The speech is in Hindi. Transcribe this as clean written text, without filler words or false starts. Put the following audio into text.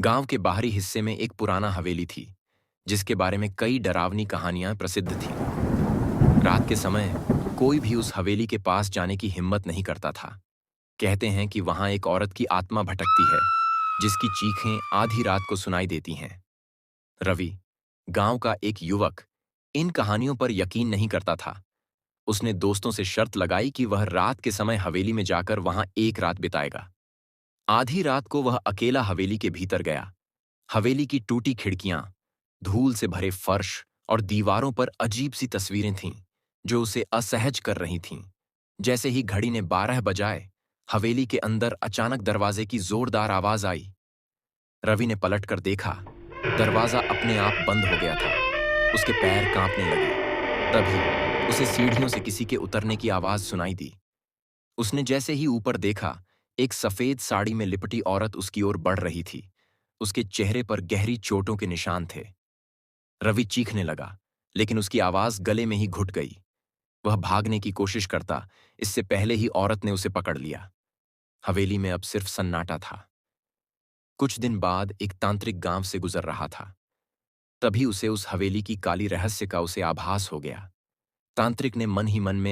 गांव के बाहरी हिस्से में एक पुराना हवेली थी, जिसके बारे में कई डरावनी कहानियां प्रसिद्ध थीं। रात के समय कोई भी उस हवेली के पास जाने की हिम्मत नहीं करता था। कहते हैं कि वहां एक औरत की आत्मा भटकती है, जिसकी चीखें आधी रात को सुनाई देती हैं। रवि, गांव का एक युवक, इन कहानियों पर यकीन नहीं करता था। उसने दोस्तों से शर्त लगाई कि वह रात के समय हवेली में जाकर वहां एक रात बिताएगा। आधी रात को वह अकेला हवेली के भीतर गया। हवेली की टूटी खिड़कियां, धूल से भरे फर्श और दीवारों पर अजीब सी तस्वीरें थीं, जो उसे असहज कर रही थीं। जैसे ही घड़ी ने 12 बजाए, हवेली के अंदर अचानक दरवाजे की जोरदार आवाज आई। रवि ने पलटकर देखा। दरवाजा अपने आप बंद हो गया था। उसके पैर कांपने लगे। तभी उसे सीढ़ियों से किसी के उतरने की आवाज सुनाई दी। उसने जैसे ही ऊपर देखा, एक सफेद साड़ी में लिपटी औरत उसकी ओर बढ़ रही थी। उसके चेहरे पर गहरी चोटों के निशान थे। रवि चीखने लगा, लेकिन उसकी आवाज गले में ही घुट गई। वह भागने की कोशिश करता, इससे पहले ही औरत ने उसे पकड़ लिया। हवेली में अब सिर्फ सन्नाटा था। कुछ दिन बाद एक तांत्रिक गांव से गुजर रहा था। तभी उसे उस हवेली की काली रहस्य का उसे आभास हो गया। तांत्रिक ने मन ही मन में